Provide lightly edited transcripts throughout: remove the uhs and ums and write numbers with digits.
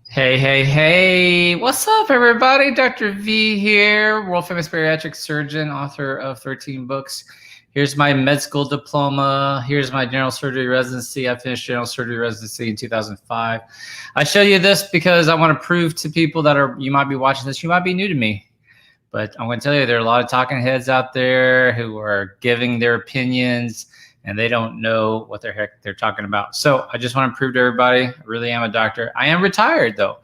Hey, hey, hey, what's up, everybody? Dr. V here, world famous bariatric surgeon, author of 13 books. Here's my med school diploma. Here's my general surgery residency. I finished general surgery residency in 2005. I show you this because I want to prove to people that you might be watching this, you might be new to me. But I'm going to tell you, there are a lot of talking heads out there who are giving their opinions and they don't know what the heck they're talking about. So I just want to prove to everybody, I really am a doctor. I am retired though.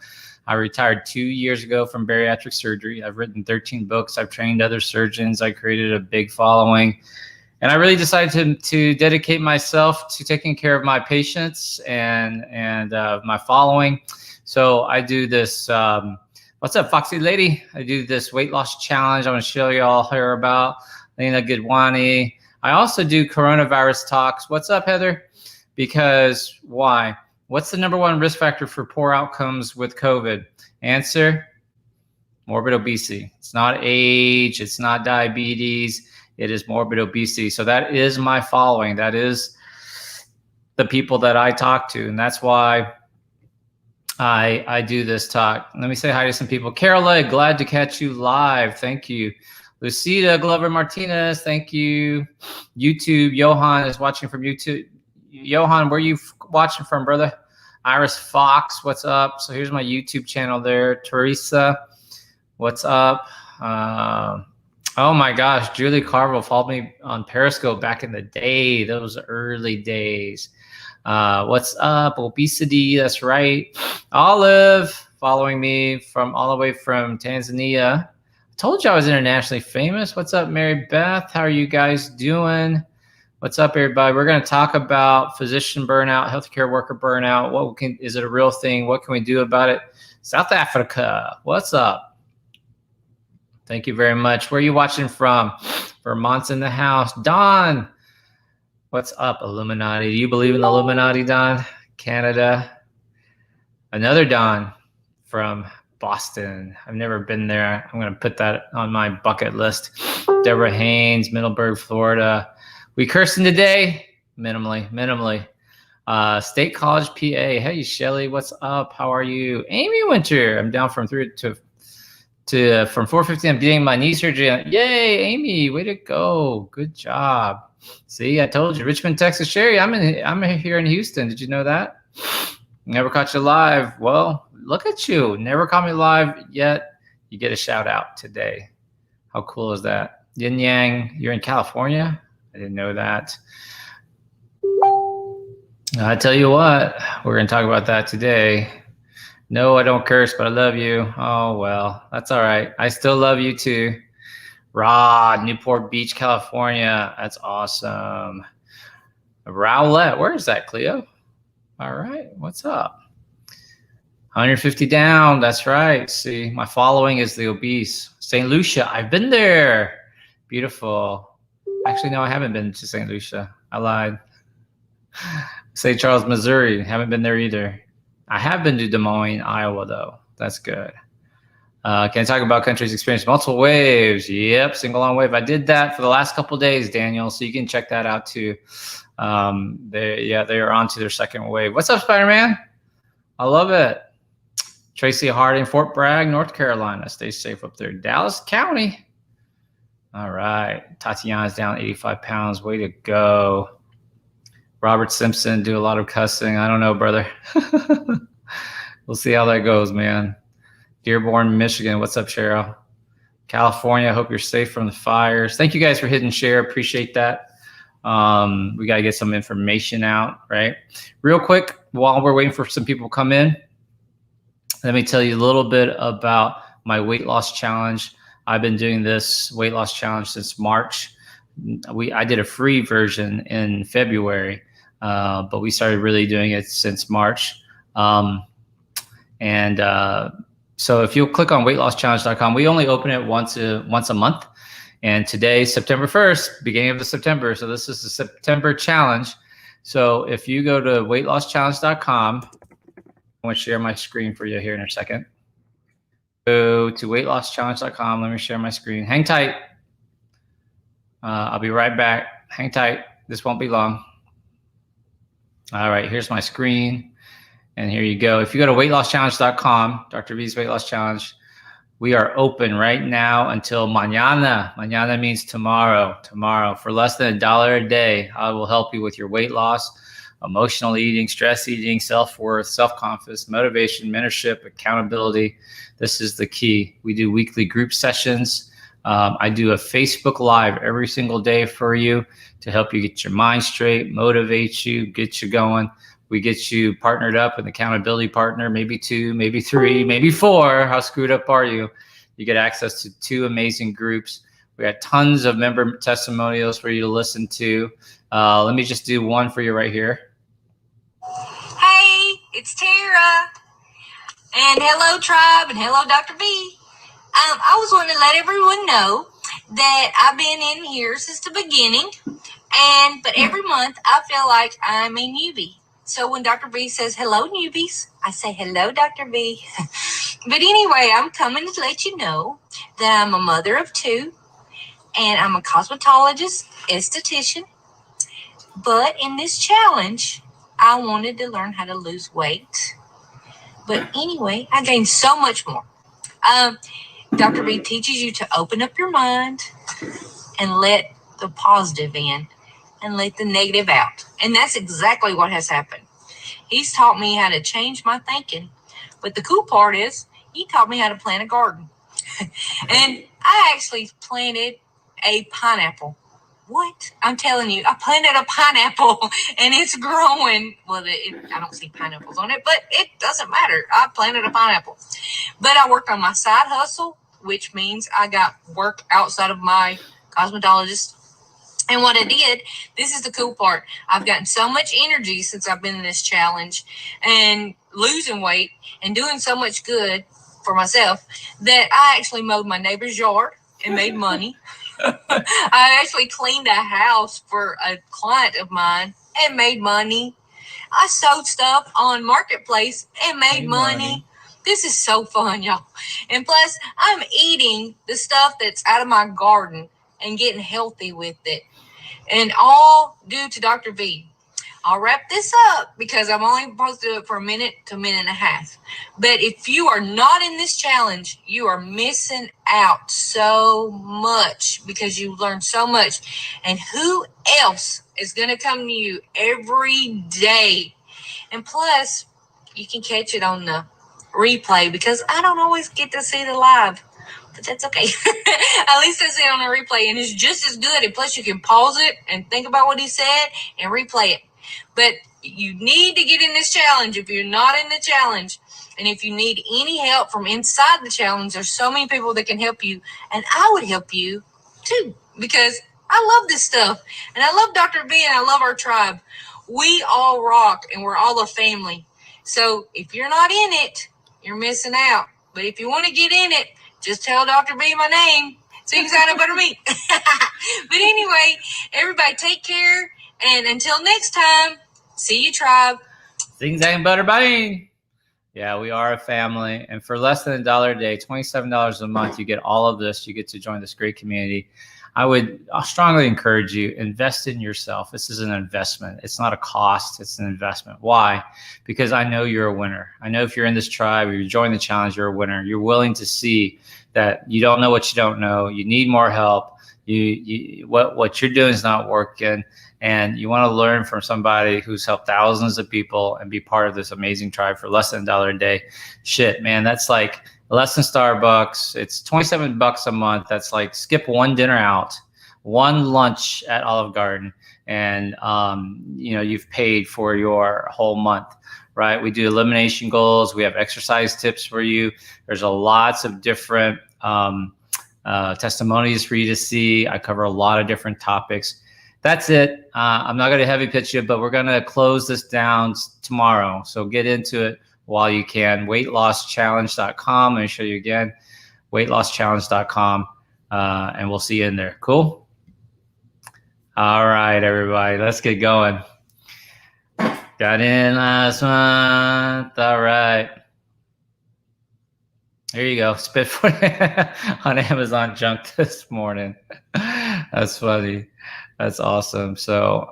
I retired 2 years ago from bariatric surgery. I've written 13 books. I've trained other surgeons. I created a big following. And I really decided to dedicate myself to taking care of my patients and my following. So I do this, what's up, Foxy Lady? I do this weight loss challenge. I want to show you all here about Lena Goodwani. I also do coronavirus talks. What's up, Heather? Because why? What's the number one risk factor for poor outcomes with COVID? Answer, morbid obesity. It's not age, it's not diabetes, it is morbid obesity. So that is my following. That is the people that I talk to. And that's why I do this talk. Let me say hi to some people. Carola, glad to catch you live. Thank you. Lucida Glover Martinez, thank you. YouTube, Johan is watching from YouTube. Johan, where are you watching from, brother? Iris Fox, what's up? So here's my YouTube channel there. Teresa, what's up? Oh my gosh, Julie Carville followed me on Periscope back in the day, those early days. What's up? Obesity, that's right. Olive, following me from all the way from Tanzania. Told you I was internationally famous. What's up, Mary Beth? How are you guys doing? What's up, everybody? We're going to talk about physician burnout, healthcare worker burnout. Is it a real thing? What can we do about it? South Africa, what's up? Thank you very much. Where are you watching from? Vermont's in the house. Don, what's up, Illuminati? Do you believe in the Illuminati, Don? Canada. Another Don from Boston. I've never been there. I'm going to put that on my bucket list. Deborah Haynes, Middleburg, Florida. We cursing today? Minimally. State College, PA. Hey, Shelly, what's up? How are you? Amy Winter. I'm down from 4:50. I'm getting my knee surgery. Yay, Amy, way to go. Good job. See, I told you. Richmond, Texas. Sherry, I'm here in Houston. Did you know that? Never caught you live. Well, look at you. Never caught me live yet. You get a shout out today. How cool is that? Yin Yang, you're in California? I didn't know that. I tell you what, we're going to talk about that today. No, I don't curse, but I love you. Oh, well, that's all right. I still love you too. Rod, Newport Beach, California. That's awesome. Rowlett, where is that, Cleo? All right, what's up? 150 down, that's right. See, my following is the obese. St. Lucia, I've been there. Beautiful. Actually, no, I haven't been to St. Lucia. I lied. St. Charles, Missouri, haven't been there either. I have been to Des Moines, Iowa, though. That's good. Can I talk about countries experiencing multiple waves? Yep, single long wave. I did that for the last couple of days, Daniel, so you can check that out too. They are on to their second wave. What's up, Spider-Man? I love it. Tracy Harding, Fort Bragg, North Carolina. Stay safe up there. Dallas County. All right. Tatiana's down 85 pounds. Way to go. Robert Simpson, do a lot of cussing. I don't know, brother. We'll see how that goes, man. Dearborn, Michigan. What's up, Cheryl? California, I hope you're safe from the fires. Thank you guys for hitting share. Appreciate that. We got to get some information out, right? Real quick, while we're waiting for some people to come in, let me tell you a little bit about my weight loss challenge. I've been doing this weight loss challenge since March. I did a free version in February, but we started really doing it since March. So if you'll click on weightlosschallenge.com, we only open it once a month. And today, September 1st, beginning of the September. So this is the September challenge. So if you go to weightlosschallenge.com, I want to share my screen for you here in a second. Go to weightlosschallenge.com. Let me share my screen. Hang tight. I'll be right back. Hang tight. This won't be long. All right, here's my screen. And here you go. If you go to weightlosschallenge.com, Dr. V's Weight Loss Challenge, we are open right now until mañana. Mañana means tomorrow. Tomorrow. For less than $1 a day, I will help you with your weight loss, emotional eating, stress eating, self-worth, self-confidence, motivation, mentorship, accountability. This is the key. We do weekly group sessions. I do a Facebook Live every single day for you to help you get your mind straight, motivate you, get you going. We get you partnered up with an accountability partner, maybe 2, maybe 3, maybe 4. How screwed up are you? You get access to 2 amazing groups. We got tons of member testimonials for you to listen to. Let me just do one for you right here. Hey, it's Tara. And hello, tribe, and hello, Dr. V. I was wanting to let everyone know that I've been in here since the beginning, but every month I feel like I'm a newbie. So when Dr. V says, hello, newbies, I say, hello, Dr. V. But anyway, I'm coming to let you know that I'm a mother of 2, and I'm a cosmetologist, esthetician. But in this challenge, I wanted to learn how to lose weight. But anyway, I gained so much more. Dr. V teaches you to open up your mind and let the positive in and let the negative out. And that's exactly what has happened. He's taught me how to change my thinking. But the cool part is he taught me how to plant a garden. And I actually planted a pineapple. What? I'm telling you, I planted a pineapple and it's growing. Well, I don't see pineapples on it, but it doesn't matter. I planted a pineapple. But I worked on my side hustle, which means I got work outside of my cosmetologist. And what I did, this is the cool part. I've gotten so much energy since I've been in this challenge and losing weight and doing so much good for myself that I actually mowed my neighbor's yard and made money. I actually cleaned a house for a client of mine and made money. I sold stuff on Marketplace and made money. This is so fun, y'all. And plus, I'm eating the stuff that's out of my garden and getting healthy with it. And all due to Dr. V. I'll wrap this up because I'm only supposed to do it for a minute to a minute and a half. But if you are not in this challenge, you are missing out so much because you learned so much. And who else is going to come to you every day? And plus, you can catch it on the replay because I don't always get to see the live. But that's okay. At least I see it on a replay, and it's just as good. And plus, you can pause it and think about what he said and replay it. But you need to get in this challenge if you're not in the challenge. And if you need any help from inside the challenge, there's so many people that can help you. And I would help you too because I love this stuff. And I love Dr. V and I love our tribe. We all rock and we're all a family. So if you're not in it, you're missing out. But if you want to get in it, just tell Dr. B my name so you can sign up under me. But anyway, everybody take care. And until next time, see you, tribe. Things ain't butter bang. Yeah, we are a family. And for less than $1 a day, $27 a month, you get all of this. You get to join this great community. I'll strongly encourage you, invest in yourself. This is an investment. It's not a cost, it's an investment. Why? Because I know you're a winner. I know if you're in this tribe or you join the challenge, you're a winner. You're willing to see that you don't know what you don't know. You need more help. What you're doing is not working. And you want to learn from somebody who's helped thousands of people and be part of this amazing tribe for less than $1 a day. Shit, man, that's like less than Starbucks. It's $27 a month. That's like skip one dinner out, one lunch at Olive Garden, and you've paid for your whole month, right? We do elimination goals. We have exercise tips for you. There's lots of different testimonies for you to see. I cover a lot of different topics. That's it. I'm not going to heavy pitch you, but we're going to close this down tomorrow. So get into it while you can. weightlosschallenge.com. Let me show you again. weightlosschallenge.com. And we'll see you in there. Cool? All right, everybody. Let's get going. Got in last month. All right. There you go. Spit for on Amazon junk this morning. That's funny. That's awesome. So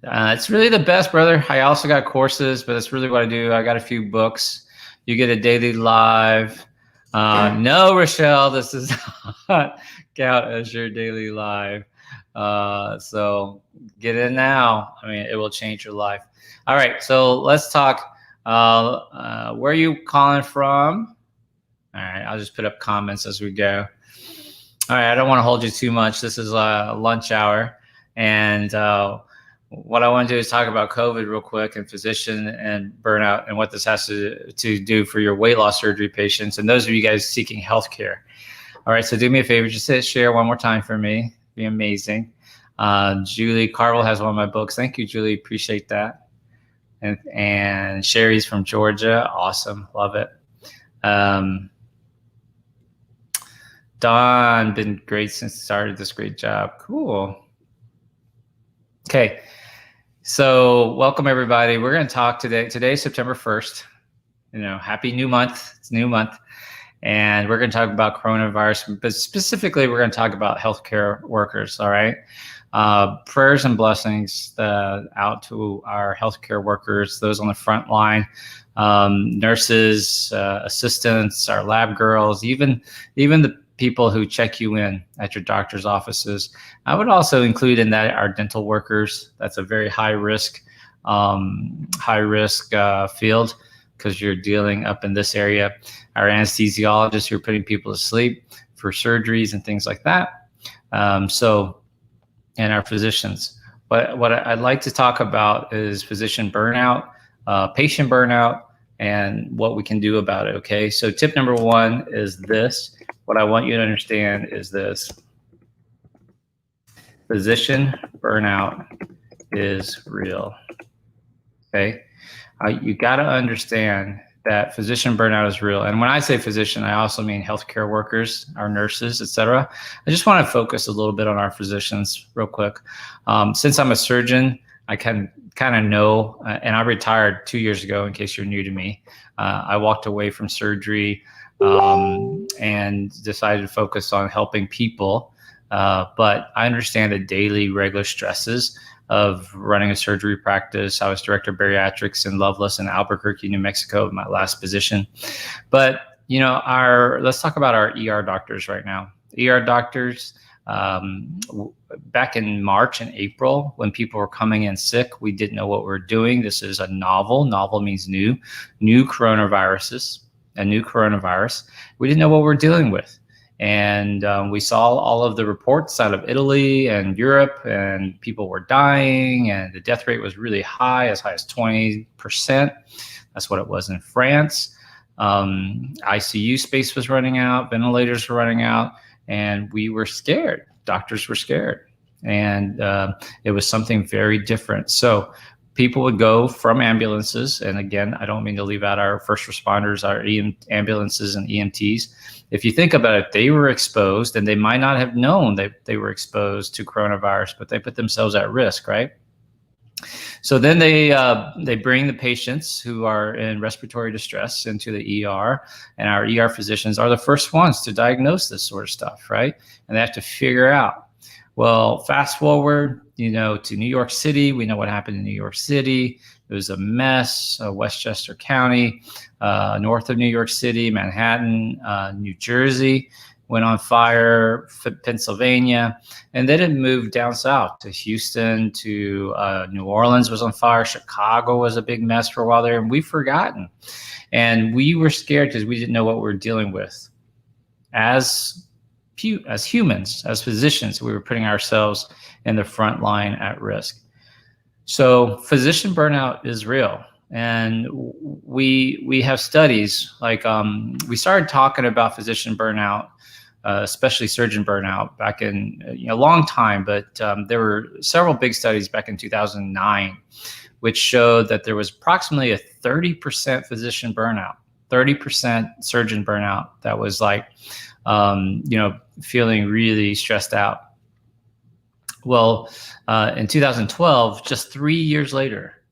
It's really the best, brother. I also got courses, but that's really what I do. I got a few books. You get a daily live. No, Rochelle, this does not count as your daily live. So get in now. I mean, it will change your life. All right, so let's talk. Where are you calling from? All right, I'll just put up comments as we go. All right, I don't want to hold you too much. This is a lunch hour, and what I want to do is talk about COVID real quick and physician and burnout and what this has to do for your weight loss surgery patients and those of you guys seeking healthcare. All right, so do me a favor, just hit share one more time for me. It'd be amazing. Julie Carvel has one of my books. Thank you, Julie. Appreciate that. And Sherry's from Georgia. Awesome. Love it. Don, been great since started this great job. Cool. Okay. So welcome everybody. We're going to talk today. Today's September 1st. Happy new month. It's a new month. And we're going to talk about coronavirus, but specifically we're going to talk about healthcare workers. All right. Prayers and blessings out to our healthcare workers, those on the front line, nurses, assistants, our lab girls, even the people who check you in at your doctor's offices. I would also include in that our dental workers. That's a very high risk field because you're dealing up in this area. Our anesthesiologists who are putting people to sleep for surgeries and things like that. And our physicians. But what I'd like to talk about is physician burnout, patient burnout, and what we can do about it, okay? So tip number one is this. What I want you to understand is this. Physician burnout is real, okay? You gotta understand that physician burnout is real. And when I say physician, I also mean healthcare workers, our nurses, et cetera. I just wanna focus a little bit on our physicians real quick. Since I'm a surgeon, I can kind of know, and I retired 2 years ago, in case you're new to me. I walked away from surgery and decided to focus on helping people. But I understand the daily regular stresses of running a surgery practice. I was director of bariatrics in Loveless in Albuquerque, New Mexico, my last position. But let's talk about our ER doctors right now. ER doctors, back in March and April, when people were coming in sick, we didn't know what we were doing. This is a novel means new coronavirus. We didn't know what we're dealing with. And we saw all of the reports out of Italy and Europe, and people were dying, and the death rate was really high as 20%. That's what it was in France. ICU space was running out, ventilators were running out, and we were scared. Doctors were scared. And it was something very different. So people would go from ambulances, and again, I don't mean to leave out our first responders, our ambulances and EMTs. If you think about it, they were exposed, and they might not have known that they were exposed to coronavirus, but they put themselves at risk, right? So then they bring the patients who are in respiratory distress into the ER, and our ER physicians are the first ones to diagnose this sort of stuff, right? And they have to figure out. Well, fast forward, to New York City. We know what happened in New York City. It was a mess. Westchester County, north of New York City, Manhattan, New Jersey went on fire, Pennsylvania, and then it moved down south to Houston, to New Orleans was on fire. Chicago was a big mess for a while there, and we've forgotten. And we were scared because we didn't know what we were dealing with. As humans, as physicians, we were putting ourselves in the front line at risk. So physician burnout is real. And we have studies like we started talking about physician burnout, especially surgeon burnout, back in a long time. But there were several big studies back in 2009, which showed that there was approximately a 30% physician burnout, 30% surgeon burnout. That was like, feeling really stressed out. Well, in 2012, just 3 years later,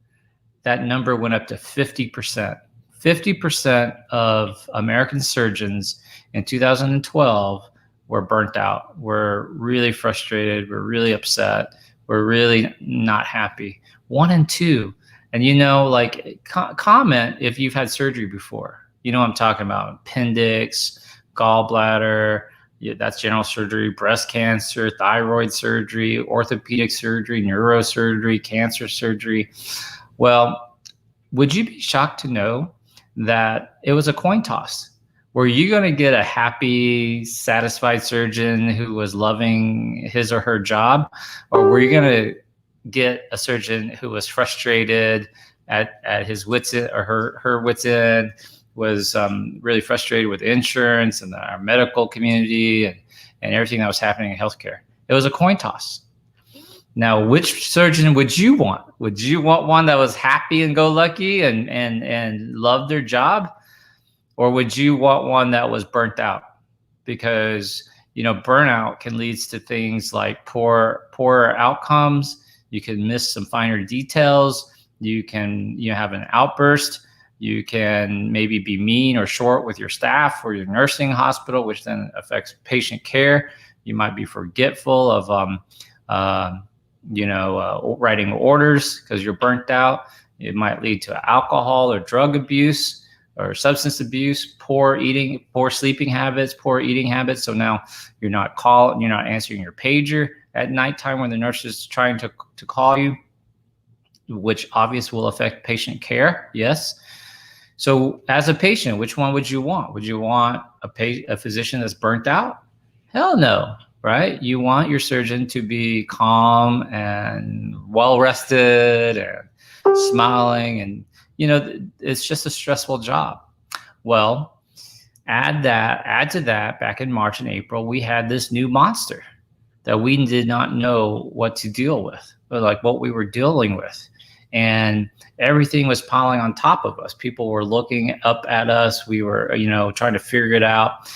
that number went up to 50%. 50% of American surgeons in 2012 were burnt out, were really frustrated, were really upset, were really not happy. 1 and 2. And, you know, like comment if you've had surgery before. You know what I'm talking about. Appendix, gallbladder, yeah, that's general surgery, breast cancer, thyroid surgery, orthopedic surgery, neurosurgery, cancer surgery. Well, would you be shocked to know that it was a coin toss? Were you going to get a happy, satisfied surgeon who was loving his or her job? Or were you going to get a surgeon who was frustrated at his wits end, or her wits end, was really frustrated with insurance and our medical community and everything that was happening in healthcare? It was a coin toss. Now, which surgeon would you want? Would you want one that was happy and go lucky and loved their job? Or would you want one that was burnt out? Because, you know, burnout can lead to things like poor outcomes. You can miss some finer details. You can, you know, have an outburst. You can maybe be mean or short with your staff or your nursing hospital, which then affects patient care. You might be forgetful of, writing orders because you're burnt out. It might lead to alcohol or drug abuse or substance abuse, poor eating, poor sleeping habits, poor eating habits. So now you're not answering your pager at nighttime when the nurse is trying to call you, which obviously will affect patient care. Yes. So as a patient, which one would you want? Would you want a physician that's burnt out? Hell no, right? You want your surgeon to be calm and well-rested and smiling, and, you know, it's just a stressful job. Well, add to that, back in March and April, we had this new monster that we did not know what to deal with, or like what we were dealing with. And everything was piling on top of us. People were looking up at us. We were, you know, trying to figure it out.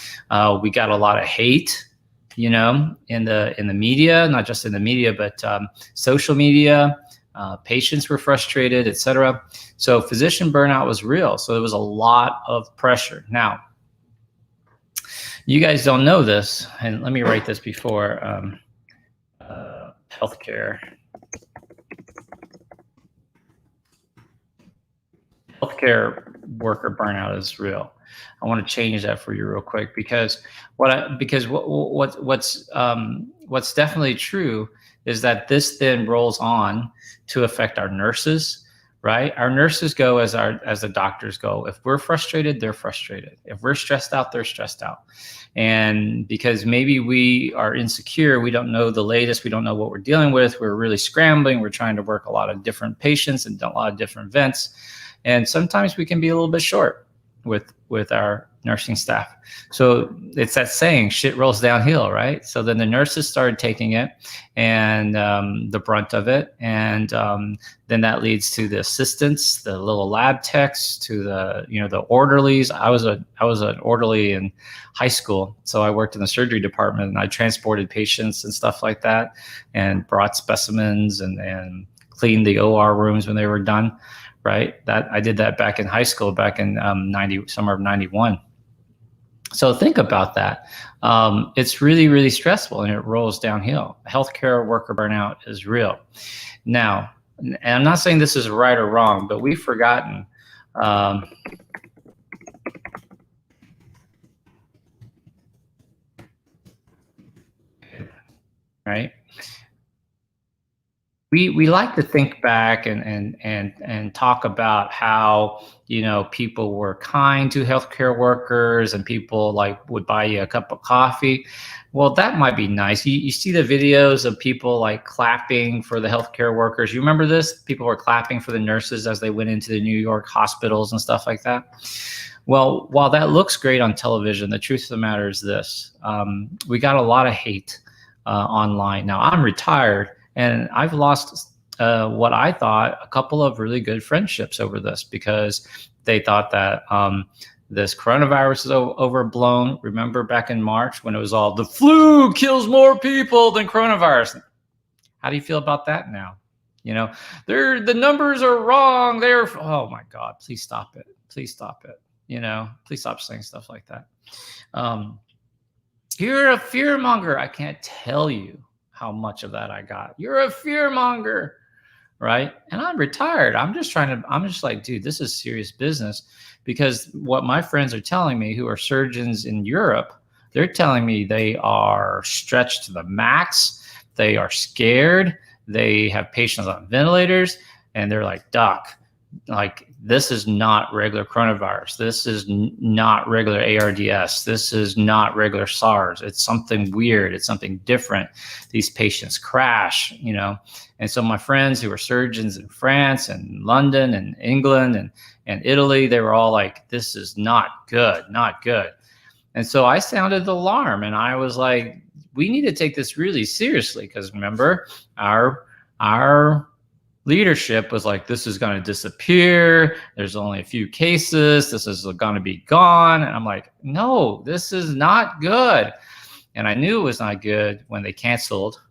We got a lot of hate, you know, in the media, not just in the media, but social media. Patients were frustrated, etc. So physician burnout was real. So there was a lot of pressure. Now, you guys don't know this, and let me write this before healthcare. Healthcare worker burnout is real. I want to change that for you real quick, because what's definitely true is that this then rolls on to affect our nurses, right? Our nurses go as the doctors go. If we're frustrated, they're frustrated. If we're stressed out, they're stressed out. And because maybe we are insecure, we don't know the latest, we don't know what we're dealing with, we're really scrambling, we're trying to work a lot of different patients and a lot of different vents. And sometimes we can be a little bit short with our nursing staff. So it's that saying, shit rolls downhill, right? So then the nurses started taking it and the brunt of it. And then that leads to the assistants, the little lab techs, to the orderlies. I was an orderly in high school. So I worked in the surgery department, and I transported patients and stuff like that, and brought specimens and cleaned the OR rooms when they were done. Right, that I did that back in high school, back in summer of '91. So think about that. It's really, really stressful, and it rolls downhill. Healthcare worker burnout is real. Now, and I'm not saying this is right or wrong, but we've forgotten. Right. We like to think back and talk about how, you know, people were kind to healthcare workers and people like would buy you a cup of coffee. Well, that might be nice. You see the videos of people like clapping for the healthcare workers. You remember this? People were clapping for the nurses as they went into the New York hospitals and stuff like that. Well, while that looks great on television, the truth of the matter is this. We got a lot of hate online. Now, I'm retired, and I've lost what I thought a couple of really good friendships over this, because they thought that this coronavirus is overblown. Remember back in March when it was all the flu kills more people than coronavirus? How do you feel about that now? You know, the numbers are wrong. Oh my God, please stop it. Please stop it. You know, please stop saying stuff like that. You're a fear monger. I can't tell you how much of that I got. You're a fear monger, right? And I'm retired. I'm just like, dude, this is serious business, because what my friends are telling me, who are surgeons in Europe, they're telling me they are stretched to the max. They are scared. They have patients on ventilators, and they're like, doc, like, this is not regular coronavirus. This is not regular ARDS. This is not regular SARS. It's something weird. It's something different. These patients crash, you know? And so my friends who are surgeons in France and London and England and Italy, they were all like, this is not good, not good. And so I sounded the alarm, and I was like, we need to take this really seriously, because remember, our leadership was like, this is going to disappear. There's only a few cases. This is going to be gone. And I'm like, no, this is not good. And I knew it was not good when they canceled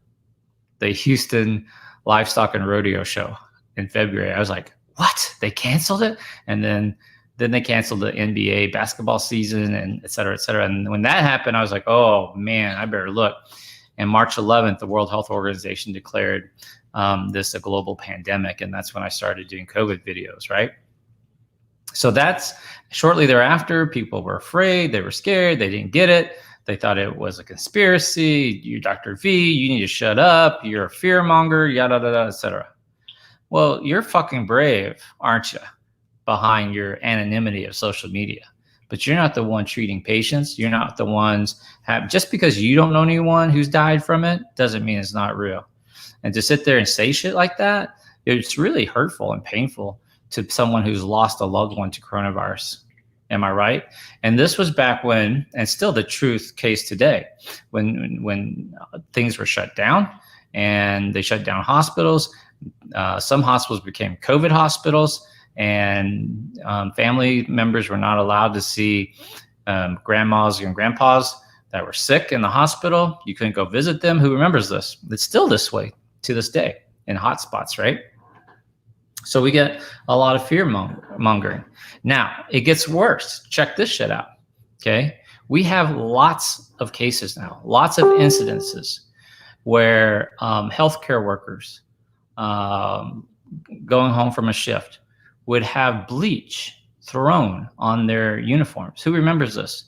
the Houston Livestock and Rodeo Show in February. I was like, what? They canceled it? And then they canceled the NBA basketball season, and et cetera, et cetera. And when that happened, I was like, oh man, I better look. And March 11th, the World Health Organization declared this a global pandemic. And that's when I started doing COVID videos, right? So that's shortly thereafter, people were afraid, they were scared, they didn't get it. They thought it was a conspiracy. You, Dr. V, you need to shut up. You're a fear monger, yada, yada, et cetera. Well, you're fucking brave, aren't you? Behind your anonymity of social media. But you're not the one treating patients. You're not the ones just because you don't know anyone who's died from it doesn't mean it's not real. And to sit there and say shit like that, it's really hurtful and painful to someone who's lost a loved one to coronavirus. Am I right? And this was back when, and still the truth case today, when things were shut down, and they shut down hospitals. Some hospitals became COVID hospitals, and family members were not allowed to see grandmas and grandpas that were sick in the hospital. You couldn't go visit them. Who remembers this? It's still this way to this day in hotspots, right? So we get a lot of fear mongering. Now, it gets worse. Check this shit out, okay? We have lots of cases now, lots of incidences where healthcare workers going home from a shift would have bleach thrown on their uniforms. Who remembers this?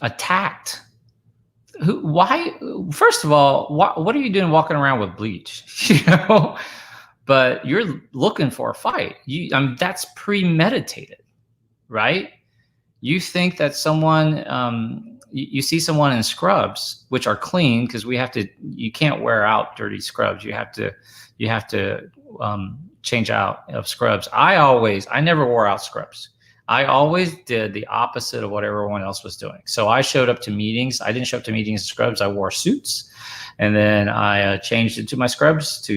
Attacked. Why? First of all, what are you doing walking around with bleach? You know, but you're looking for a fight. That's premeditated, right? You think that someone, you see someone in scrubs, which are clean, because you can't wear out dirty scrubs. You have to change out of scrubs. I never wore out scrubs. I always did the opposite of what everyone else was doing. So I showed up to meetings. I didn't show up to meetings in scrubs. I wore suits, and then I changed into my scrubs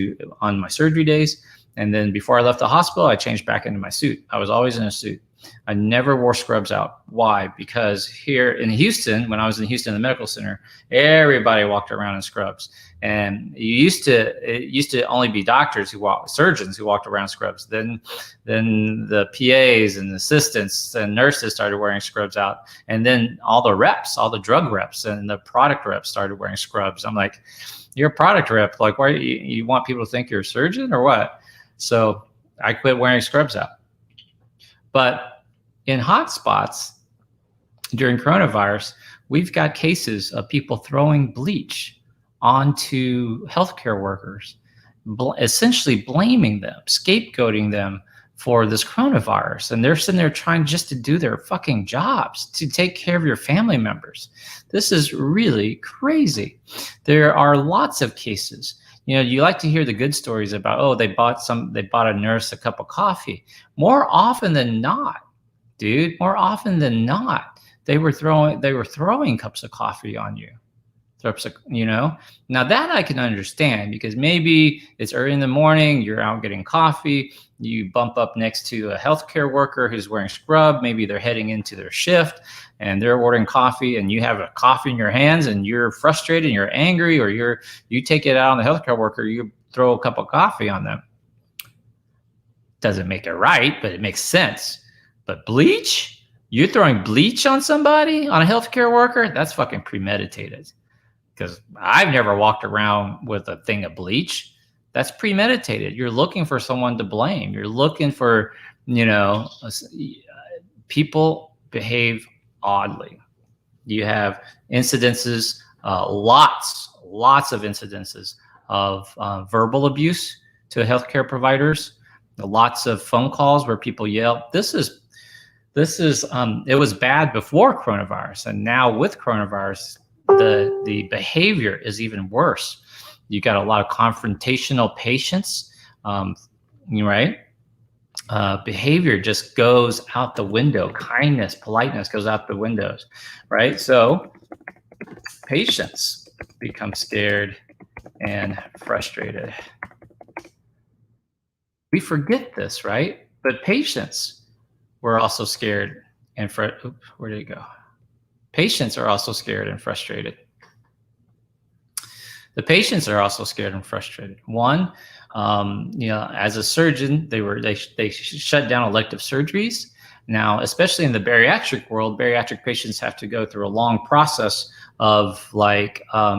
on my surgery days. And then before I left the hospital, I changed back into my suit. I was always in a suit. I never wore scrubs out. Why? Because here in Houston, when I was in Houston, the medical center, everybody walked around in scrubs. And it used to only be surgeons who walked around in scrubs. Then the PAs and assistants and nurses started wearing scrubs out. And then all the reps, all the drug reps and the product reps started wearing scrubs. I'm like, you're a product rep. Like, why you want people to think you're a surgeon or what? So I quit wearing scrubs out. But in hotspots during coronavirus, we've got cases of people throwing bleach onto healthcare workers, essentially blaming them, scapegoating them for this coronavirus. And they're sitting there trying just to do their fucking jobs, to take care of your family members. This is really crazy. There are lots of cases. You know, you like to hear the good stories about, oh, they bought a nurse a cup of coffee. More often than not, dude, more often than not, they were throwing cups of coffee on you. You know, now that I can understand, because maybe it's early in the morning, you're out getting coffee, you bump up next to a healthcare worker who's wearing scrub, maybe they're heading into their shift and they're ordering coffee, and you have a coffee in your hands and you're frustrated and you're angry, or you take it out on the healthcare worker, you throw a cup of coffee on them. Doesn't make it right, but it makes sense. But bleach? You're throwing bleach on somebody, on a healthcare worker? That's fucking premeditated. Because I've never walked around with a thing of bleach. That's premeditated. You're looking for someone to blame. You're looking for, people behave oddly. You have incidences, lots of incidences of verbal abuse to healthcare providers, lots of phone calls where people yell. This is it was bad before coronavirus, and now with coronavirus, the behavior is even worse. You got a lot of confrontational patients, right? Behavior just goes out the window. Kindness, politeness goes out the windows, right? So patients become scared and frustrated. We forget this, right? But patients were also scared and where did it go? Patients are also scared and frustrated. The patients are also scared and frustrated. One, as a surgeon, they shut down elective surgeries. Now, especially in the bariatric world, bariatric patients have to go through a long process of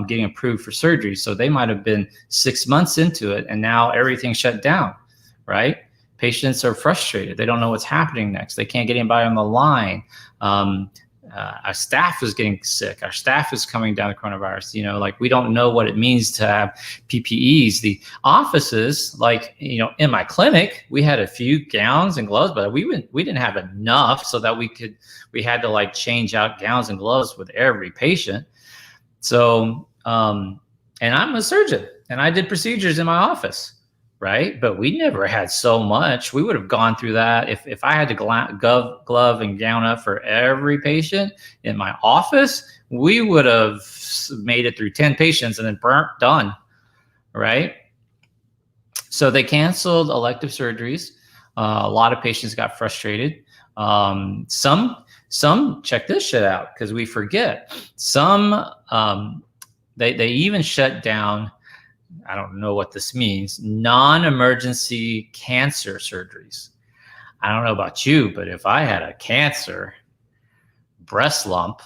getting approved for surgery. So they might have been 6 months into it, and now everything's shut down, right? Patients are frustrated. They don't know what's happening next. They can't get anybody on the line. Our staff is getting sick. Our staff is coming down with coronavirus. We don't know what it means to have PPEs. The offices, in my clinic, we had a few gowns and gloves, but we didn't have enough so that we had to change out gowns and gloves with every patient. So, and I'm a surgeon and I did procedures in my office. Right. But we never had so much. We would have gone through that. If I had to glove and gown up for every patient in my office, we would have made it through 10 patients and then done. Right. So they canceled elective surgeries. A lot of patients got frustrated. Some check this shit out because we forget. Some they even shut down. I don't know what this means. Non-emergency cancer surgeries. I don't know about you, but if I had a cancer, breast lump,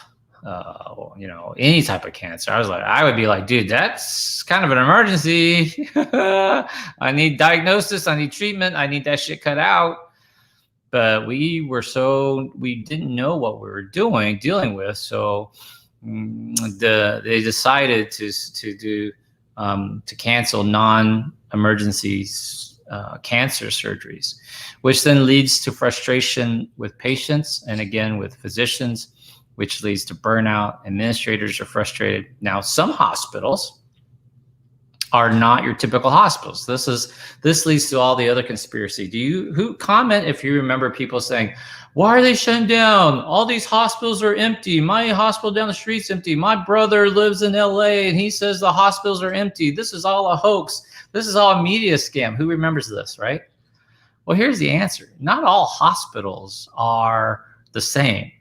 any type of cancer, I would be like, dude, that's kind of an emergency. I need diagnosis. I need treatment. I need that shit cut out. But we didn't know what we were dealing with. So they decided to cancel non-emergency cancer surgeries, which then leads to frustration with patients and again with physicians, which leads to burnout. Administrators are frustrated. Now, some hospitals are not your typical hospitals. This leads to all the other conspiracy. Who comment if you remember people saying, why are they shutting down? All these hospitals are empty. My hospital down the street's empty. My brother lives in LA and he says the hospitals are empty. This is all a hoax. This is all a media scam. Who remembers this, right? Well, here's the answer. Not all hospitals are the same.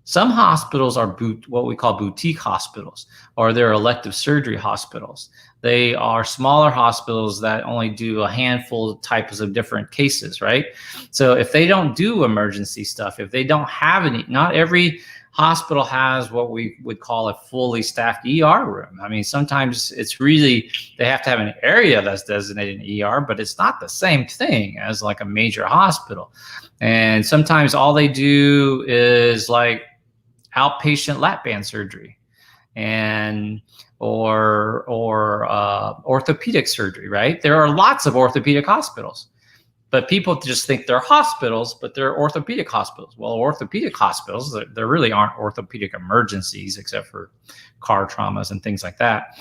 Some hospitals are what we call boutique hospitals, or they're elective surgery hospitals. They are smaller hospitals that only do a handful of types of different cases, right? So if they don't do emergency stuff, if they don't have not every hospital has what we would call a fully staffed ER room. I mean, sometimes they have to have an area that's designated an ER, but it's not the same thing as like a major hospital. And sometimes all they do is outpatient lap band surgery or orthopedic surgery, right? There are lots of orthopedic hospitals, but people just think they're hospitals, but they're orthopedic hospitals. Well, orthopedic hospitals, there really aren't orthopedic emergencies except for car traumas and things like that.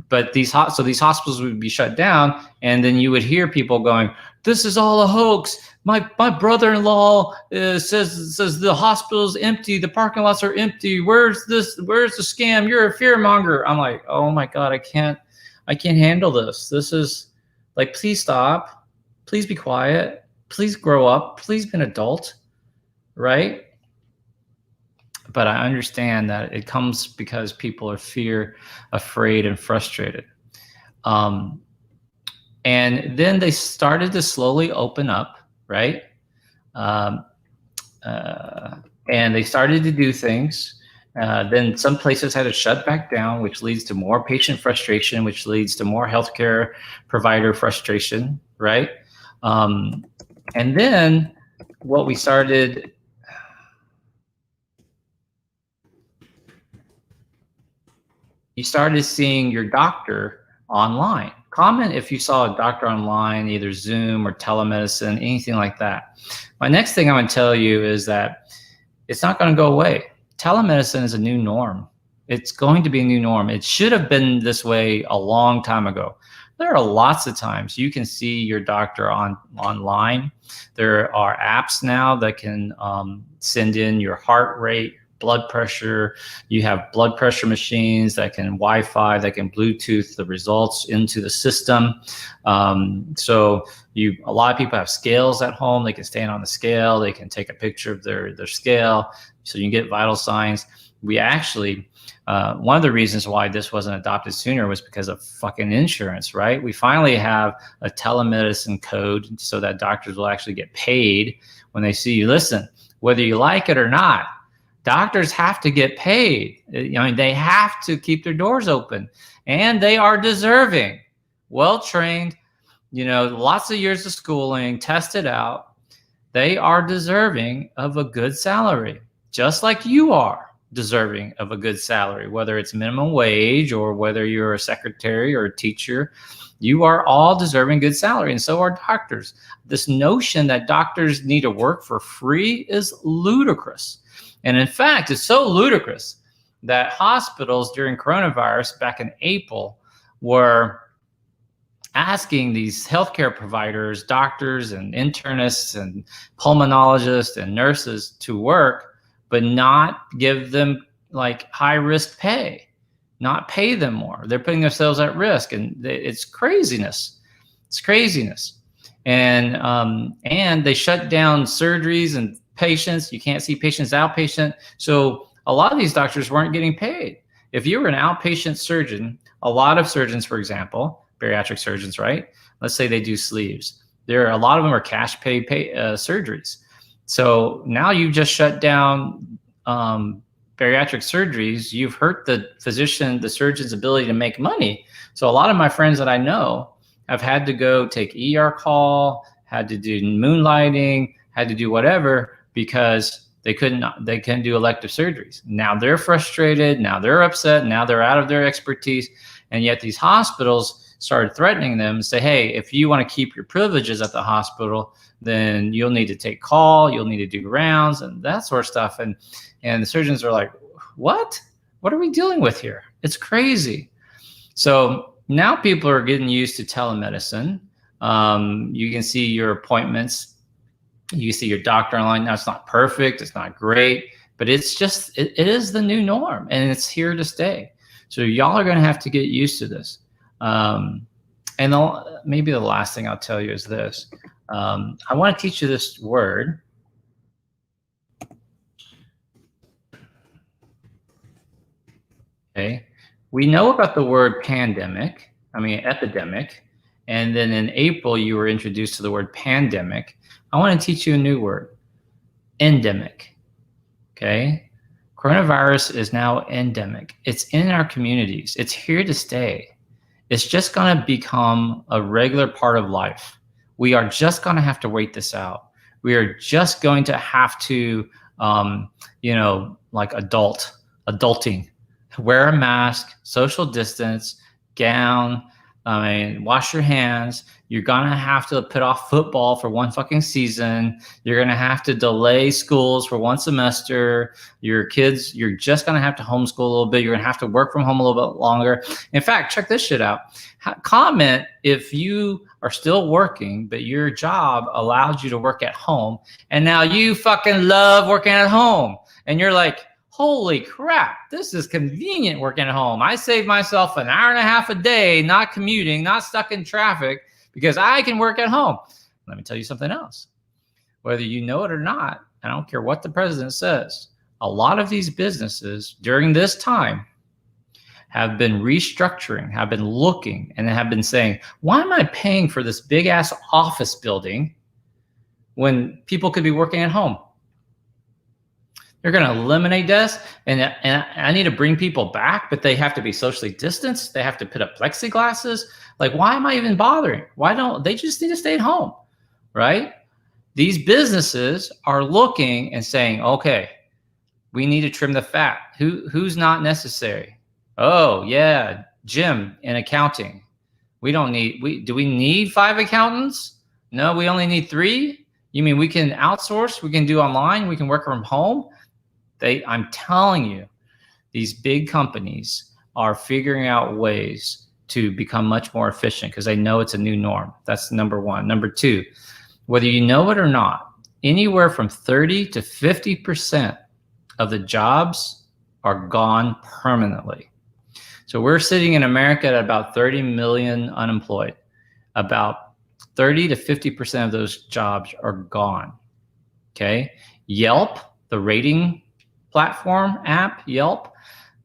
But these hospitals would be shut down, and then you would hear people going, "This is all a hoax. My brother-in-law says the hospital's empty. The parking lots are empty. Where's the scam? You're a fearmonger." I'm like, oh my God, I can't handle this. This is please stop. Please be quiet. Please grow up. Please be an adult, right? But I understand that it comes because people are afraid, and frustrated. And then they started to slowly open up, right? And they started to do things. Then some places had to shut back down, which leads to more patient frustration, which leads to more healthcare provider frustration, right? And then what we started, you started seeing your doctor online. Comment if you saw a doctor online, either Zoom or telemedicine, anything like that. My next thing I'm going to tell you is that it's not going to go away. Telemedicine is a new norm. It's going to be a new norm. It should have been this way a long time ago. There are lots of times you can see your doctor online. There are apps now that can send in your heart rate, blood pressure. You have blood pressure machines that can Wi-Fi, that can Bluetooth the results into the system. So a lot of people have scales at home. They can stand on the scale. They can take a picture of their scale, so you can get vital signs. We actually, one of the reasons why this wasn't adopted sooner was because of fucking insurance, right? We finally have a telemedicine code so that doctors will actually get paid when they see you. Listen, whether you like it or not, doctors have to get paid. I mean, they have to keep their doors open, and they are deserving, well-trained, lots of years of schooling, tested out. They are deserving of a good salary, just like you are deserving of a good salary, whether it's minimum wage or whether you're a secretary or a teacher. You are all deserving good salary, and so are doctors. This notion that doctors need to work for free is ludicrous. And in fact, it's so ludicrous that hospitals during coronavirus back in April were asking these healthcare providers, doctors and internists and pulmonologists and nurses to work, but not give them like high risk pay, not pay them more. They're putting themselves at risk, and it's craziness. It's craziness. And they shut down surgeries and patients. You can't see patients outpatient. So a lot of these doctors weren't getting paid. If you were an outpatient surgeon, a lot of surgeons, for example, bariatric surgeons, right? Let's say they do sleeves. A lot of them are cash pay surgeries. So now you just shut down bariatric surgeries. You've hurt the physician, the surgeon's ability to make money. So a lot of my friends that I know have had to go take ER call, had to do moonlighting, had to do whatever, because they couldn't do elective surgeries. Now they're frustrated. Now they're upset. Now they're out of their expertise. And yet these hospitals started threatening them and say, hey, if you want to keep your privileges at the hospital, then you'll need to take call, you'll need to do rounds and that sort of stuff. And the surgeons are like, what are we dealing with here? It's crazy. So now people are getting used to telemedicine. You can see your appointments. You see your doctor online. Now, it's not perfect. It's not great, but it's just, it is the new norm, and it's here to stay. So y'all are going to have to get used to this. And maybe the last thing I'll tell you is this. I want to teach you this word. Okay. We know about the word epidemic. And then in April, you were introduced to the word pandemic. I want to teach you a new word, endemic. Okay. Coronavirus is now endemic. It's in our communities. It's here to stay. It's just going to become a regular part of life. We are just going to have to wait this out. We are just going to have to, like adulting, wear a mask, social distance, gown, wash your hands. You're going to have to put off football for one fucking season. You're going to have to delay schools for one semester. Your kids, you're just going to have to homeschool a little bit. You're going to have to work from home a little bit longer. In fact, check this shit out. Comment if you are still working, but your job allowed you to work at home, and now you fucking love working at home. And you're like, holy crap, this is convenient working at home. I save myself an hour and a half a day, not commuting, not stuck in traffic, because I can work at home. Let me tell you something else. Whether you know it or not, I don't care what the president says, a lot of these businesses during this time have been restructuring, have been looking, and have been saying, why am I paying for this big ass office building when people could be working at home? They're going to eliminate deaths, and I need to bring people back, but they have to be socially distanced. They have to put up plexiglasses. Like, why am I even bothering? Why don't they just need to stay at home, right? These businesses are looking and saying, okay, we need to trim the fat. Who's not necessary? Oh, yeah, Jim in accounting. Do we need 5 accountants? No, we only need 3. You mean we can outsource? We can do online? We can work from home? I'm telling you, these big companies are figuring out ways to become much more efficient because they know it's a new norm. That's number one. Number two, whether you know it or not, anywhere from 30 to 50% of the jobs are gone permanently. So we're sitting in America at about 30 million unemployed. About 30 to 50% of those jobs are gone. Okay. Yelp, the rating platform app, Yelp,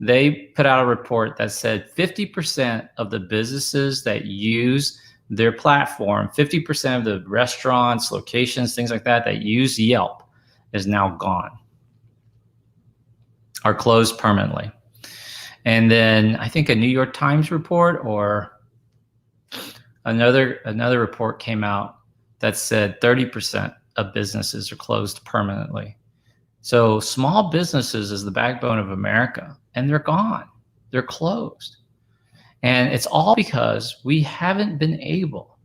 they put out a report that said 50% of the businesses that use their platform, 50% of the restaurants, locations, things like that use Yelp is now gone, are closed permanently. And then I think a New York Times report or another report came out that said 30% of businesses are closed permanently. So small businesses is the backbone of America, and they're gone. They're closed. And it's all because we haven't been able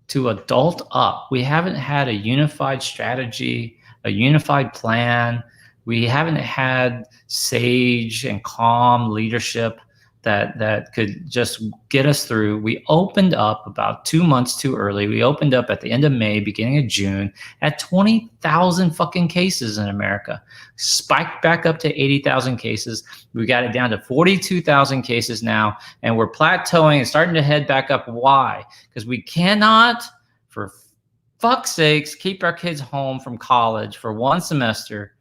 to adult up. We haven't had a unified strategy, a unified plan. We haven't had sage and calm leadership that could just get us through. We opened up about 2 months too early. We opened up at the end of May, beginning of June, at 20,000 fucking cases in America. Spiked back up to 80,000 cases. We got it down to 42,000 cases now, and we're plateauing and starting to head back up. Why? Because we cannot, for fuck's sakes, keep our kids home from college for one semester,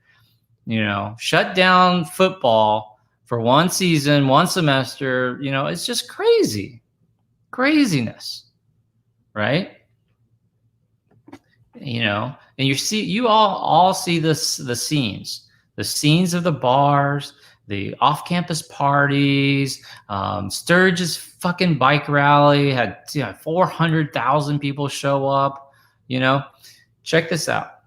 shut down football for one season, one semester. It's just craziness, right? And you all see this, the scenes of the bars, the off-campus parties. Sturgis fucking bike rally had 400,000 people show up. Check this out.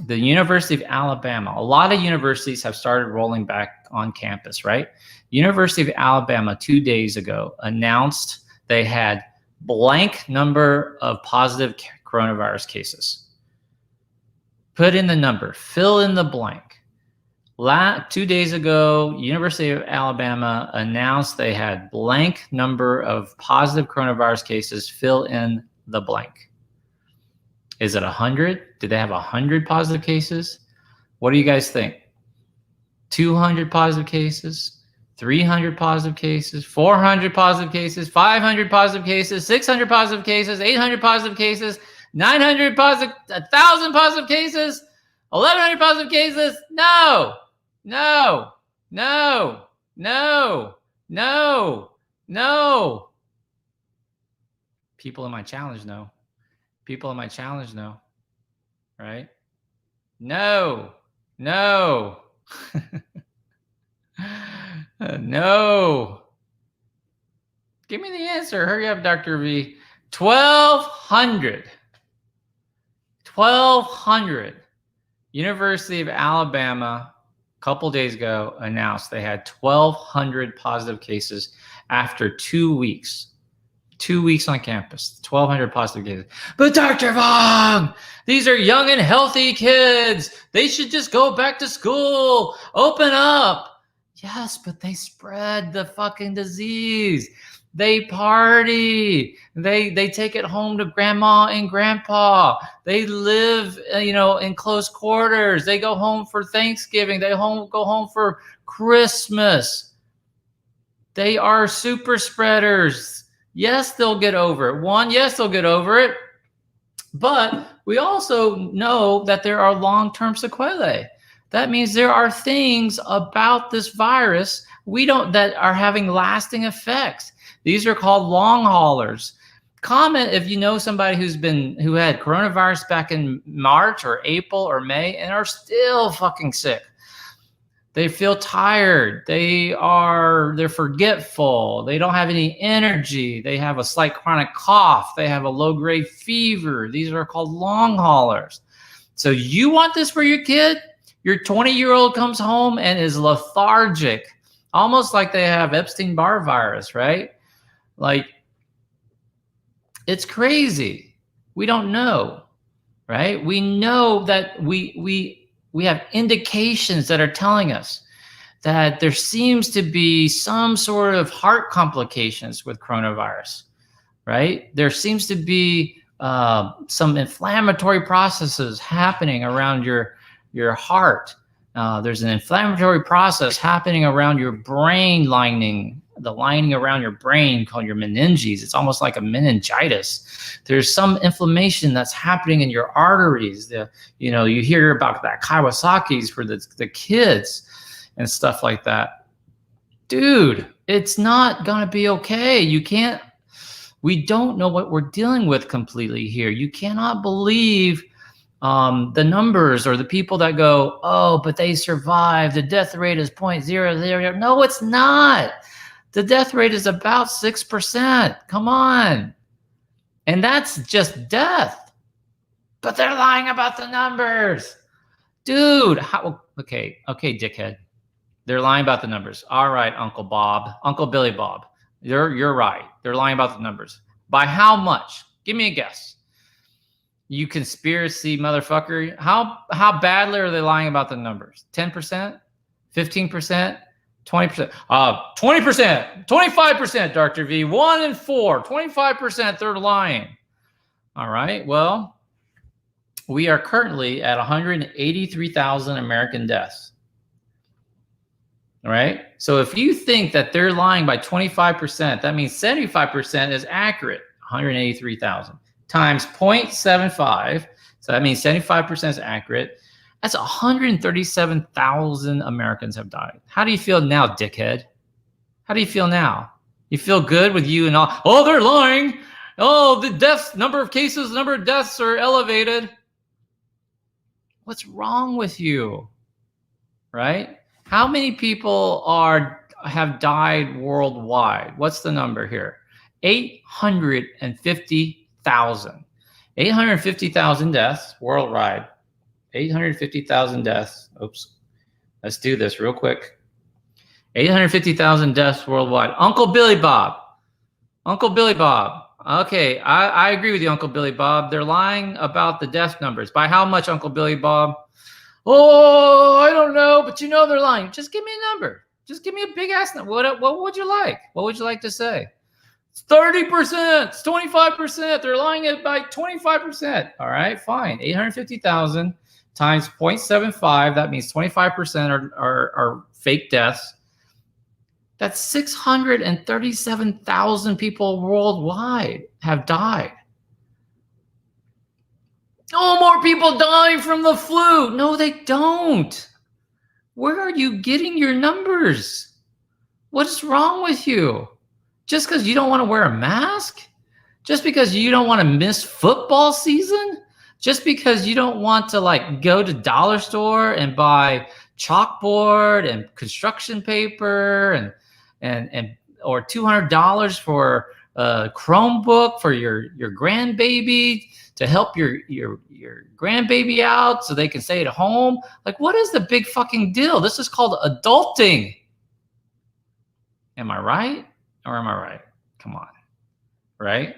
The University of Alabama, a lot of universities have started rolling back on campus, right? University of Alabama 2 days ago announced they had blank number of positive coronavirus cases. Put in the number, fill in the blank. 2 days ago, University of Alabama announced they had blank number of positive coronavirus cases, fill in the blank. Is it 100? Did they have 100 positive cases? What do you guys think? 200 positive cases, 300 positive cases, 400 positive cases, 500 positive cases, 600 positive cases, 800 positive cases, 900 positive, 1,000 positive cases, 1,100 positive cases? No. People in my challenge know. People in my challenge know, right? No. No. Give me the answer. Hurry up, Dr. V. 1,200. 1,200. University of Alabama, a couple days ago, announced they had 1,200 positive cases after 2 weeks. 2 weeks on campus, 1,200 positive cases. But Dr. Vong, these are young and healthy kids. They should just go back to school, open up. Yes, but they spread the fucking disease. They party. They take it home to grandma and grandpa. They live, in close quarters. They go home for Thanksgiving. They go home for Christmas. They are super spreaders. Yes, they'll get over it. Yes, they'll get over it. But we also know that there are long-term sequelae. That means there are things about this virus that are having lasting effects. These are called long haulers. Comment if you know somebody who had coronavirus back in March or April or May and are still fucking sick. They feel tired. They're forgetful. They don't have any energy. They have a slight chronic cough. They have a low-grade fever. These are called long haulers. So you want this for your kid? Your 20-year-old comes home and is lethargic, almost like they have Epstein-Barr virus, right? Like, it's crazy. We don't know, right? We know that we have indications that are telling us that there seems to be some sort of heart complications with coronavirus, right? There seems to be some inflammatory processes happening around your heart. There's an inflammatory process happening around your brain lining, the lining around your brain called your meninges. It's almost like a meningitis. There's some inflammation that's happening in your arteries. You hear about that Kawasaki's for the kids and stuff like that. Dude, it's not gonna be okay. We don't know what we're dealing with completely here. You cannot believe the numbers or the people that go, oh, but they survived. The death rate is 0.000. No, it's not. The death rate is about 6%. Come on. And that's just death. But they're lying about the numbers. Dude, okay, dickhead. They're lying about the numbers. All right, Uncle Billy Bob. You're right. They're lying about the numbers. By how much? Give me a guess. You conspiracy motherfucker. How badly are they lying about the numbers? 10%? 15%? 20%? 20%, 25%, Dr. V. 1 in 4, 25% they're lying. All right. Well, we are currently at 183,000 American deaths. All right. So if you think that they're lying by 25%, that means 75% is accurate. 183,000 times 0.75. So that means 75% is accurate. That's 137,000 Americans have died. How do you feel now, dickhead? How do you feel now? You feel good with you and all? Oh, they're lying. Oh, the deaths, number of cases, number of deaths are elevated. What's wrong with you? Right? How many people have died worldwide? What's the number here? 850,000. 850,000 deaths worldwide. 850,000 deaths. Oops. Let's do this real quick. 850,000 deaths worldwide. Uncle Billy Bob. Okay, I agree with you, Uncle Billy Bob. They're lying about the death numbers. By how much, Uncle Billy Bob? Oh, I don't know, but they're lying. Just give me a number. Just give me a big ass number. What would you like? What would you like to say? It's 30%. It's 25%. They're lying at by 25%. All right, fine. 850,000 times 0.75. That means 25% are fake deaths. That's 637,000 people worldwide have died. Oh, more people die from the flu. No, they don't. Where are you getting your numbers? What's wrong with you? Just because you don't want to wear a mask? Just because you don't want to miss football season? Just because you don't want to go to dollar store and buy chalkboard and construction paper and or $200 for a Chromebook for your grandbaby to help your grandbaby out so they can stay at home? What is the big fucking deal? This is called adulting. Am I right? Or am I right? Come on. Right?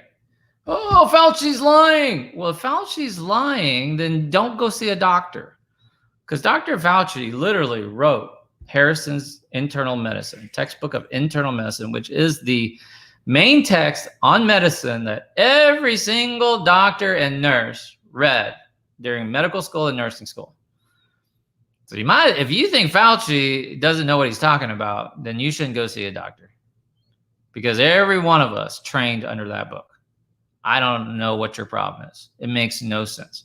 Oh, Fauci's lying. Well, if Fauci's lying, then don't go see a doctor. Because Dr. Fauci literally wrote Harrison's Internal Medicine, textbook of internal medicine, which is the main text on medicine that every single doctor and nurse read during medical school and nursing school. So if you think Fauci doesn't know what he's talking about, then you shouldn't go see a doctor. Because every one of us trained under that book. I don't know what your problem is. It makes no sense.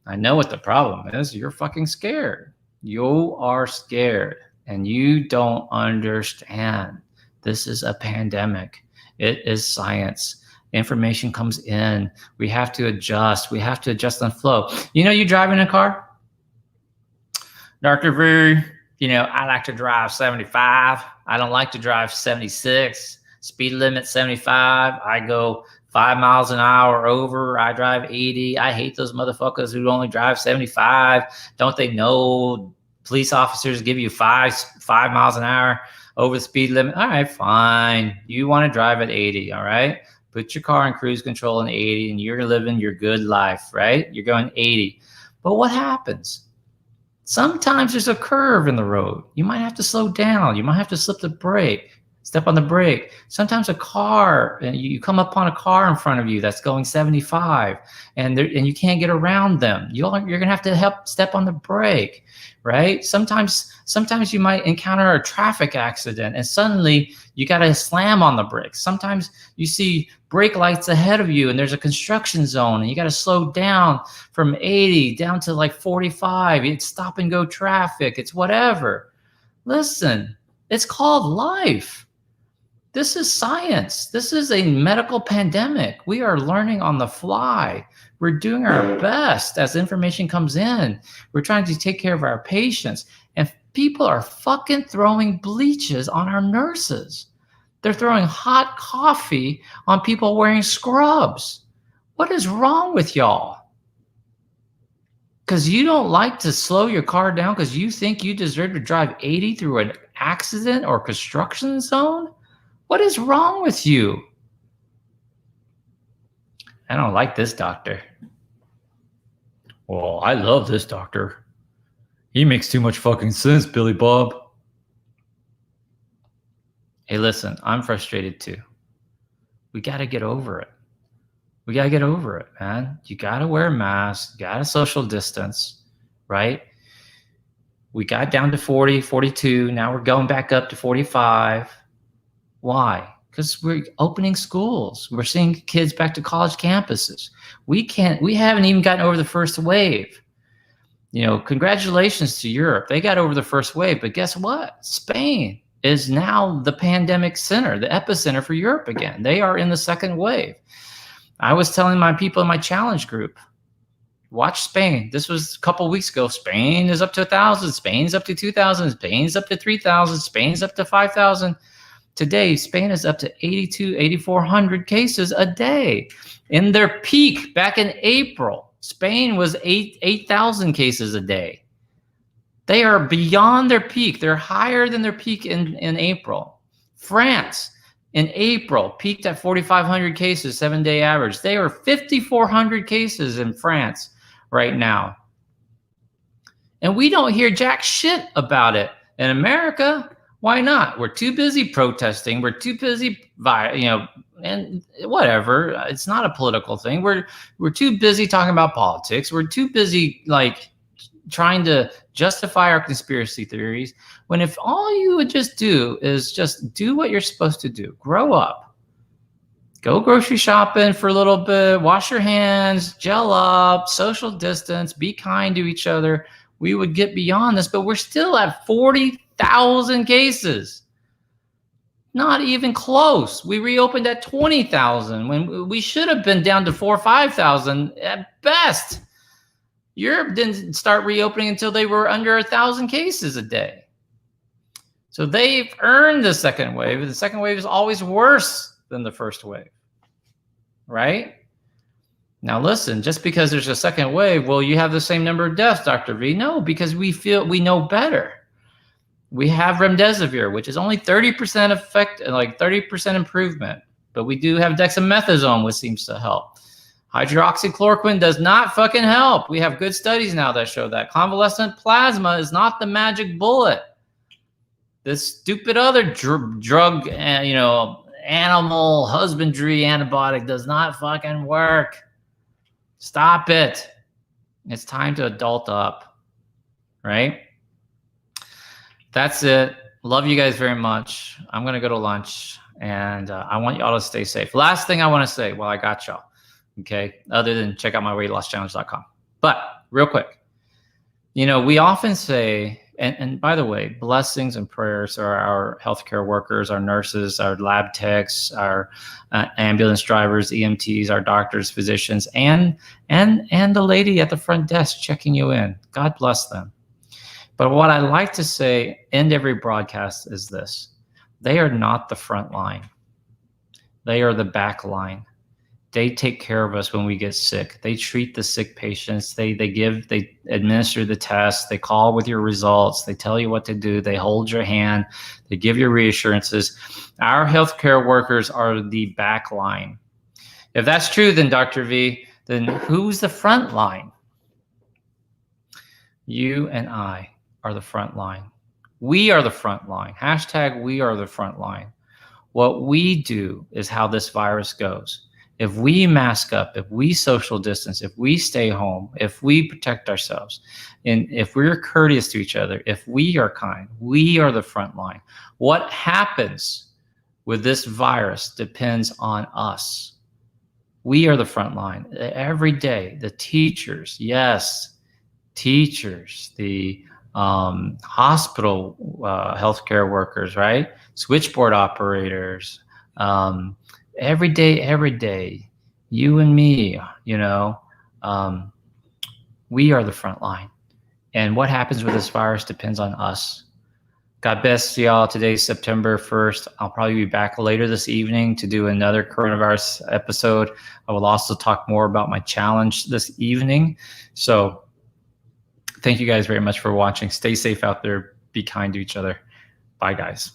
I know what the problem is. You're fucking scared. You are scared and you don't understand. This is a pandemic. It is science. Information comes in. We have to adjust. We have to adjust on flow. You driving a car? Dr. V, I like to drive 75. I don't like to drive 76. Speed limit 75. I go 5 miles an hour over. I drive 80. I hate those motherfuckers who only drive 75. Don't they know police officers give you 5 miles an hour over the speed limit? All right, fine. You want to drive at 80, all right? Put your car in cruise control in 80 and you're living your good life, right? You're going 80. But what happens? Sometimes there's a curve in the road. You might have to slow down. You might have to step on the brake. Sometimes a car, and you come upon a car in front of you that's going 75, and you can't get around them. You're gonna have to help step on the brake, right? Sometimes you might encounter a traffic accident, and suddenly you gotta slam on the brakes. Sometimes you see brake lights ahead of you, and there's a construction zone, and you gotta slow down from 80 down to like 45. It's stop and go traffic. It's whatever. Listen, it's called life. This is science. This is a medical pandemic. We are learning on the fly. We're doing our best as information comes in. We're trying to take care of our patients. And people are fucking throwing bleaches on our nurses. They're throwing hot coffee on people wearing scrubs. What is wrong with y'all? Because you don't like to slow your car down because you think you deserve to drive 80 through an accident or construction zone? What is wrong with you? I don't like this doctor. Well, I love this doctor. He makes too much fucking sense, Billy Bob. Hey, listen, I'm frustrated too. We got to get over it. We got to get over it, man. You got to wear a mask, you got to social distance, right? We got down to 40, 42. Now we're going back up to 45. Why? Because we're opening schools. We're seeing kids back to college campuses. We haven't even gotten over the first wave. Congratulations to Europe. They got over the first wave, but guess what? Spain is now the pandemic center, the epicenter for Europe again. They are in the second wave. I was telling my people in my challenge group, watch Spain. This was a couple of weeks ago. Spain is up to 1,000. Spain's up to 2,000. Spain's up to 3,000. Spain's up to 5,000. Today, Spain is up to 8,400 cases a day. In their peak back in April, Spain was 8,000 cases a day. They are beyond their peak. They're higher than their peak in April. France, in April, peaked at 4,500 cases, 7-day average. They are 5,400 cases in France right now. And we don't hear jack shit about it. In America, why not? We're too busy protesting. We're too busy, and whatever. It's not a political thing. We're too busy talking about politics. We're too busy trying to justify our conspiracy theories. When if all you would just do is just do what you're supposed to do, grow up, go grocery shopping for a little bit, wash your hands, gel up, social distance, be kind to each other, we would get beyond this. But we're still at 40,000 cases. Not even close. We reopened at 20,000 when we should have been down to 4,000 or 5,000 at best. Europe didn't start reopening until they were under 1,000 cases a day. So they've earned the second wave. The second wave is always worse than the first wave, right? Now listen, just because there's a second wave, well, you have the same number of deaths, Dr. V. No, because we know better. We have remdesivir, which is only 30% effect, like 30% improvement, but we do have dexamethasone, which seems to help. Hydroxychloroquine does not fucking help. We have good studies now that show that. Convalescent plasma is not the magic bullet. This stupid other drug, animal husbandry antibiotic does not fucking work. Stop it. It's time to adult up, right? That's it. Love you guys very much. I'm going to go to lunch, and I want y'all to stay safe. Last thing I want to say, well, I got y'all. Okay, other than check out my weightlosschallenge.com. But real quick, we often say, and by the way, blessings and prayers are our healthcare workers, our nurses, our lab techs, our ambulance drivers, EMTs, our doctors, physicians, and the lady at the front desk checking you in. God bless them. But what I like to say, end every broadcast, is this: they are not the front line. They are the back line. They take care of us when we get sick. They treat the sick patients. They administer the tests. They call with your results. They tell you what to do. They hold your hand. They give you reassurances. Our healthcare workers are the back line. If that's true, then Dr. V, then who's the front line? You and I are the front line. We are the front line. Hashtag we are the front line. What we do is how this virus goes. If we mask up, if we social distance, if we stay home, if we protect ourselves, and if we're courteous to each other, if we are kind, we are the front line. What happens with this virus depends on us. We are the front line. Every day, the teachers, yes, teachers, the hospital healthcare workers, right? Switchboard operators, every day, you and me, we are the front line. And what happens with this virus depends on us. God bless y'all. Today's September 1st. I'll probably be back later this evening to do another coronavirus episode. I will also talk more about my challenge this evening. So thank you guys very much for watching. Stay safe out there. Be kind to each other. Bye, guys.